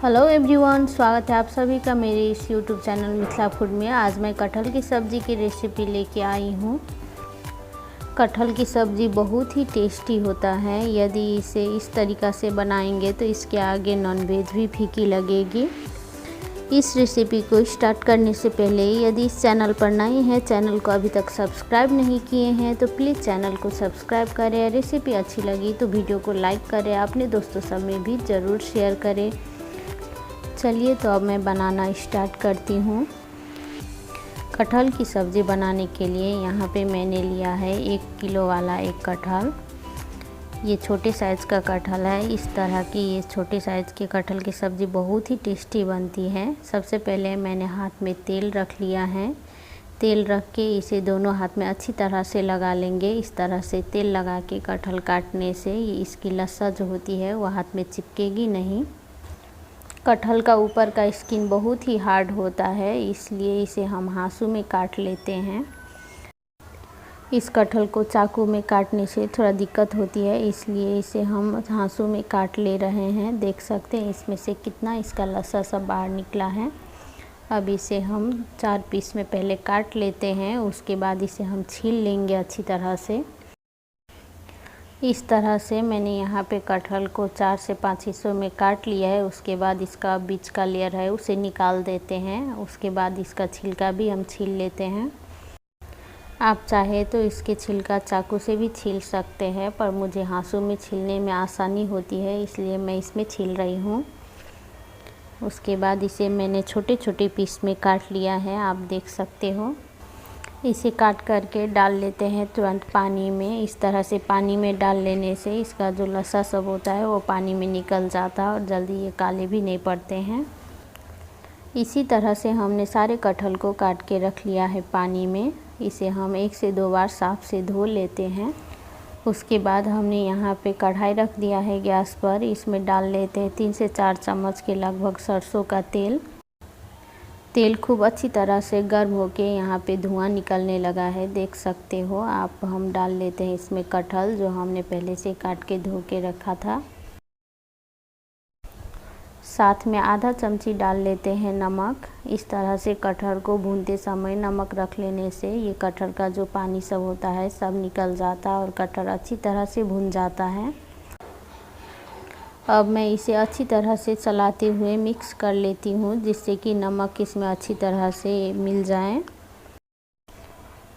Hello everyone, स्वागत है आप सभी का मेरे इस यूट्यूब चैनल मिथिला फूड में। आज मैं कटहल की सब्ज़ी की रेसिपी लेके आई हूँ। कटहल की सब्ज़ी बहुत ही टेस्टी होता है। यदि इसे इस तरीक़ा से बनाएंगे तो इसके आगे नॉनवेज भी फीकी लगेगी। इस रेसिपी को स्टार्ट करने से पहले यदि इस चैनल पर नए हैं, चैनल को अभी तक सब्सक्राइब नहीं किए हैं तो प्लीज़ चैनल को सब्सक्राइब करें। रेसिपी अच्छी लगी तो वीडियो को लाइक करें, अपने दोस्तों सब में भी ज़रूर शेयर करें। चलिए तो अब मैं बनाना स्टार्ट करती हूँ। कटहल की सब्ज़ी बनाने के लिए यहाँ पे मैंने लिया है 1 किलो वाला एक कटहल। ये छोटे साइज़ का कटहल है। इस तरह की ये छोटे साइज़ के कटहल की सब्ज़ी बहुत ही टेस्टी बनती है। सबसे पहले मैंने हाथ में तेल रख लिया है। तेल रख के इसे दोनों हाथ में अच्छी तरह से लगा लेंगे। इस तरह से तेल लगा के कटहल काटने से इसकी लस्सा जो होती है वो हाथ में चिपकेगी नहीं। कटहल का ऊपर का स्किन बहुत ही हार्ड होता है, इसलिए इसे हम हाँसू में काट लेते हैं। इस कटहल को चाकू में काटने से थोड़ा दिक्कत होती है, इसलिए इसे हम हाँसू में काट ले रहे हैं। देख सकते हैं इसमें से कितना इसका लस्सा सब बाहर निकला है। अब इसे हम 4 पीस में पहले काट लेते हैं, उसके बाद इसे हम छील लेंगे अच्छी तरह से। इस तरह से मैंने यहाँ पे कटहल को 4 से 5 हिस्सों में काट लिया है। उसके बाद इसका बीच का लेयर है उसे निकाल देते हैं। उसके बाद इसका छिलका भी हम छील लेते हैं। आप चाहे तो इसके छिलका चाकू से भी छील सकते हैं, पर मुझे हाँसू में छीलने में आसानी होती है, इसलिए मैं इसमें छील रही हूँ। उसके बाद इसे मैंने छोटे छोटे पीस में काट लिया है, आप देख सकते हो। इसे काट करके डाल लेते हैं तुरंत पानी में। इस तरह से पानी में डाल लेने से इसका जो लस्सा सब होता है वो पानी में निकल जाता है और जल्दी ये काले भी नहीं पड़ते हैं। इसी तरह से हमने सारे कटहल को काट के रख लिया है पानी में। इसे हम 1 से 2 बार साफ़ से धो लेते हैं। उसके बाद हमने यहाँ पे कढ़ाई रख दिया है गैस पर। इसमें डाल लेते हैं 3 से 4 चम्मच के लगभग सरसों का तेल। तेल खूब अच्छी तरह से गर्म होके यहाँ पे धुआं निकलने लगा है, देख सकते हो आप। हम डाल लेते हैं इसमें कटहल जो हमने पहले से काट के धो के रखा था। साथ में आधा चमची डाल लेते हैं नमक। इस तरह से कटहल को भूनते समय नमक रख लेने से ये कटहल का जो पानी सब होता है सब निकल जाता है और कटहल अच्छी तरह से भून जाता है। अब मैं इसे अच्छी तरह से चलाते हुए मिक्स कर लेती हूँ, जिससे कि नमक इसमें अच्छी तरह से मिल जाए।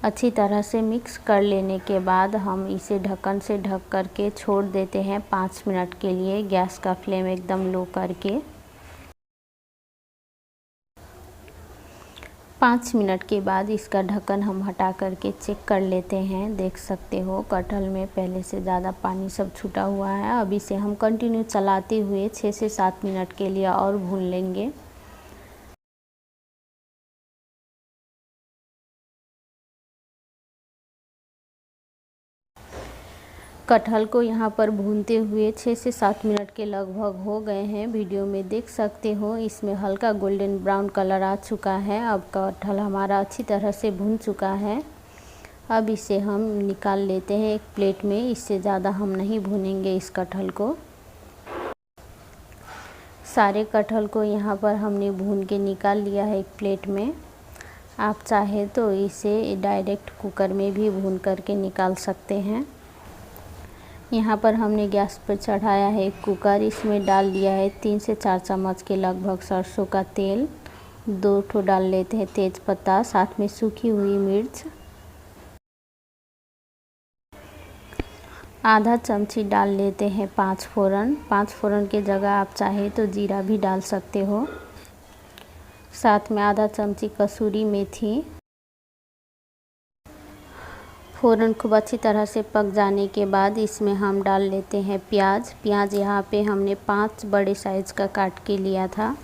अच्छी तरह से मिक्स कर लेने के बाद हम इसे ढक्कन से ढक करके छोड़ देते हैं 5 मिनट के लिए, गैस का फ्लेम एकदम लो करके। 5 मिनट के बाद इसका ढक्कन हम हटा करके चेक कर लेते हैं। देख सकते हो कटहल में पहले से ज़्यादा पानी सब छूटा हुआ है। अब इसे हम कंटिन्यू चलाते हुए 6 से 7 मिनट के लिए और भून लेंगे। कटहल को यहाँ पर भूनते हुए 6 से 7 मिनट के लगभग हो गए हैं। वीडियो में देख सकते हो इसमें हल्का गोल्डन ब्राउन कलर आ चुका है। अब कटहल हमारा अच्छी तरह से भून चुका है। अब इसे हम निकाल लेते हैं एक प्लेट में। इससे ज़्यादा हम नहीं भूनेंगे इस कटहल को। सारे कटहल को यहाँ पर हमने भून के निकाल लिया है एक प्लेट में। आप चाहे तो इसे डायरेक्ट कुकर में भी भून करके निकाल सकते हैं। यहाँ पर हमने गैस पर चढ़ाया है एक कुकर। इसमें डाल दिया है 3 से 4 चम्मच के लगभग सरसों का तेल। 2 ठो डाल लेते हैं तेज़पत्ता, साथ में सूखी हुई मिर्च। आधा चमची डाल लेते हैं 5 फोरन। 5 फोरन के जगह आप चाहे तो जीरा भी डाल सकते हो। साथ में आधा चमची कसूरी मेथी। फ़ौरन खूब अच्छी तरह से पक जाने के बाद इसमें हम डाल लेते हैं प्याज। प्याज यहाँ पे हमने 5 बड़े साइज़ का काट के लिया था।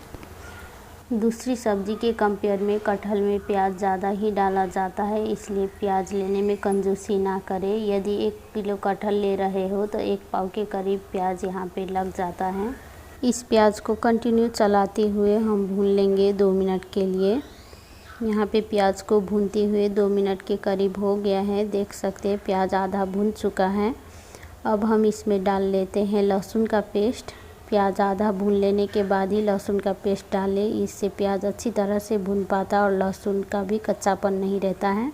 दूसरी सब्ज़ी के कंपेयर में कटहल में प्याज ज़्यादा ही डाला जाता है, इसलिए प्याज लेने में कंजूसी ना करें। यदि 1 किलो कटहल ले रहे हो तो 1 पाव के करीब प्याज यहाँ पे लग जाता है। इस प्याज को कंटिन्यू चलाते हुए हम भून लेंगे 2 मिनट के लिए। यहाँ पे प्याज को भूनते हुए 2 मिनट के करीब हो गया है। देख सकते हैं प्याज आधा भून चुका है। अब हम इसमें डाल लेते हैं लहसुन का पेस्ट। प्याज आधा भून लेने के बाद ही लहसुन का पेस्ट डालें, इससे प्याज अच्छी तरह से भून पाता और लहसुन का भी कच्चापन नहीं रहता है।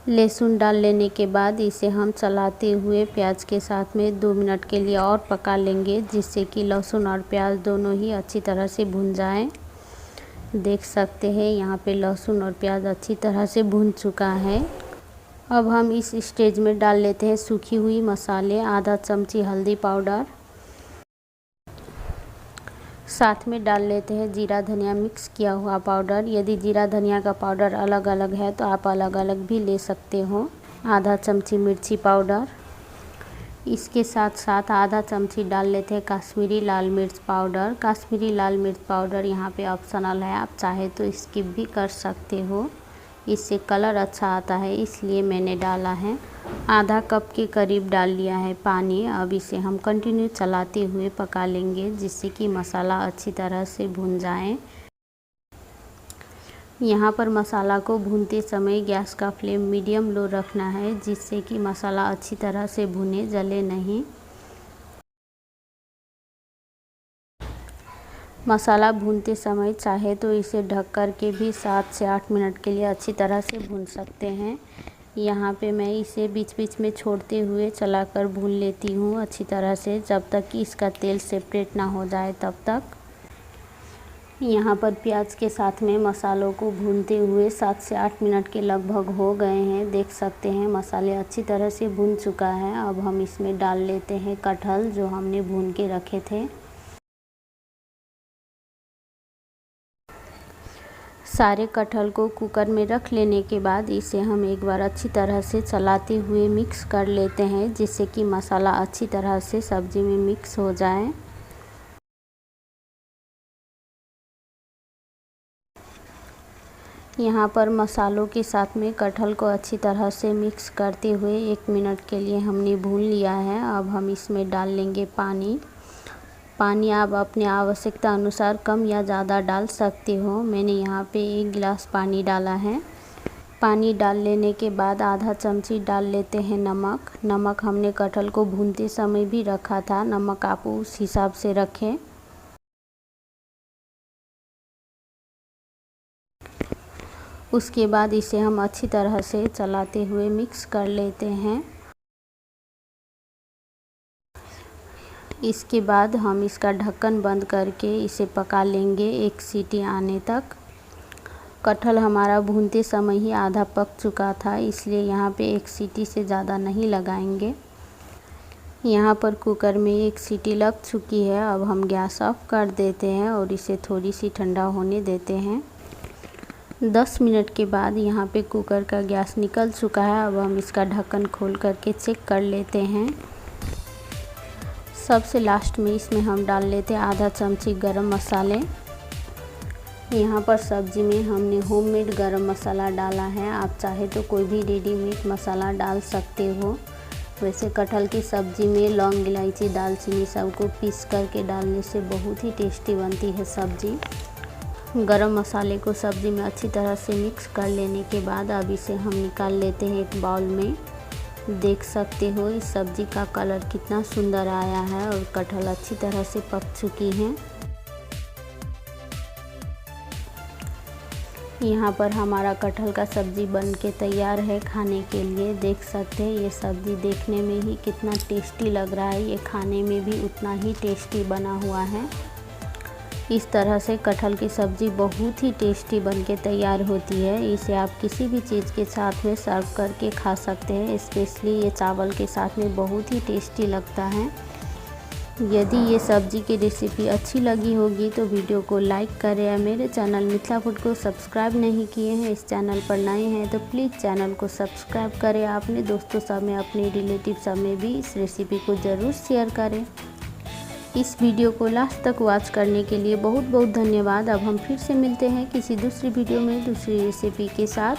लहसुन डाल लेने के बाद इसे हम चलाते हुए प्याज के साथ में 2 मिनट के लिए और पका लेंगे, जिससे कि लहसुन और प्याज दोनों ही अच्छी तरह से भून जाएं। देख सकते हैं यहाँ पे लहसुन और प्याज अच्छी तरह से भून चुका है। अब हम इस स्टेज में डाल लेते हैं सूखी हुई मसाले, आधा चमची हल्दी पाउडर, साथ में डाल लेते हैं जीरा धनिया मिक्स किया हुआ पाउडर। यदि जीरा धनिया का पाउडर अलग अलग है तो आप अलग अलग भी ले सकते हो। आधा चमची मिर्ची पाउडर, इसके साथ साथ आधा चमची डाल लेते हैं कश्मीरी लाल मिर्च पाउडर। कश्मीरी लाल मिर्च पाउडर यहाँ पे ऑप्शनल है, आप चाहे तो स्किप भी कर सकते हो, इससे कलर अच्छा आता है इसलिए मैंने डाला है। आधा कप के करीब डाल लिया है पानी। अब इसे हम कंटिन्यू चलाते हुए पका लेंगे, जिससे कि मसाला अच्छी तरह से भून जाए। यहाँ पर मसाला को भूनते समय गैस का फ्लेम मीडियम लो रखना है, जिससे कि मसाला अच्छी तरह से भुने, जले नहीं। मसाला भूनते समय चाहे तो इसे ढक कर के भी 7 से 8 मिनट के लिए अच्छी तरह से भून सकते हैं। यहाँ पे मैं इसे बीच बीच में छोड़ते हुए चलाकर भून लेती हूँ अच्छी तरह से, जब तक कि इसका तेल सेपरेट ना हो जाए तब तक। यहाँ पर प्याज के साथ में मसालों को भूनते हुए 7 से 8 मिनट के लगभग हो गए हैं। देख सकते हैं मसाले अच्छी तरह से भून चुका है। अब हम इसमें डाल लेते हैं कटहल जो हमने भून के रखे थे। सारे कटहल को कुकर में रख लेने के बाद इसे हम एक बार अच्छी तरह से चलाते हुए मिक्स कर लेते हैं, जिससे कि मसाला अच्छी तरह से सब्जी में मिक्स हो जाए। यहाँ पर मसालों के साथ में कटहल को अच्छी तरह से मिक्स करते हुए 1 मिनट के लिए हमने भून लिया है। अब हम इसमें डाल लेंगे पानी। पानी आप अपने आवश्यकता अनुसार कम या ज़्यादा डाल सकते हो। मैंने यहाँ पे 1 गिलास पानी डाला है। पानी डाल लेने के बाद आधा चमची डाल लेते हैं नमक। नमक हमने कटहल को भूनते समय भी रखा था, नमक आप उस हिसाब से रखें। उसके बाद इसे हम अच्छी तरह से चलाते हुए मिक्स कर लेते हैं। इसके बाद हम इसका ढक्कन बंद करके इसे पका लेंगे 1 सीटी आने तक। कटहल हमारा भूनते समय ही आधा पक चुका था, इसलिए यहाँ पे 1 सीटी से ज़्यादा नहीं लगाएंगे। यहाँ पर कुकर में 1 सीटी लग चुकी है। अब हम गैस ऑफ कर देते हैं और इसे थोड़ी सी ठंडा होने देते हैं। 10 मिनट के बाद यहाँ पे कुकर का गैस निकल चुका है। अब हम इसका ढक्कन खोल करके चेक कर लेते हैं। सबसे लास्ट में इसमें हम डाल लेते हैं आधा चमची गरम मसाले। यहाँ पर सब्जी में हमने होममेड गरम मसाला डाला है, आप चाहे तो कोई भी रेडीमेड मसाला डाल सकते हो। वैसे कटहल की सब्ज़ी में लौंग, इलायची, दालचीनी सबको पीस करके डालने से बहुत ही टेस्टी बनती है सब्ज़ी। गरम मसाले को सब्ज़ी में अच्छी तरह से मिक्स कर लेने के बाद अब इसे हम निकाल लेते हैं एक बाउल में। देख सकते हो इस सब्ज़ी का कलर कितना सुंदर आया है और कटहल अच्छी तरह से पक चुकी हैं। यहाँ पर हमारा कटहल का सब्ज़ी बन के तैयार है खाने के लिए। देख सकते हैं ये सब्ज़ी देखने में ही कितना टेस्टी लग रहा है, ये खाने में भी उतना ही टेस्टी बना हुआ है। इस तरह से कटहल की सब्ज़ी बहुत ही टेस्टी बनके तैयार होती है। इसे आप किसी भी चीज़ के साथ में सर्व करके खा सकते हैं, स्पेशली ये चावल के साथ में बहुत ही टेस्टी लगता है। यदि ये सब्ज़ी की रेसिपी अच्छी लगी होगी तो वीडियो को लाइक करें और मेरे चैनल मिथिला फूड को सब्सक्राइब नहीं किए हैं, इस चैनल पर नए हैं तो प्लीज़ चैनल को सब्सक्राइब करें। अपने दोस्तों सब में, अपने रिलेटिव सब में भी इस रेसिपी को ज़रूर शेयर करें। इस वीडियो को लास्ट तक वॉच करने के लिए बहुत बहुत धन्यवाद। अब हम फिर से मिलते हैं किसी दूसरी वीडियो में दूसरी रेसिपी के साथ।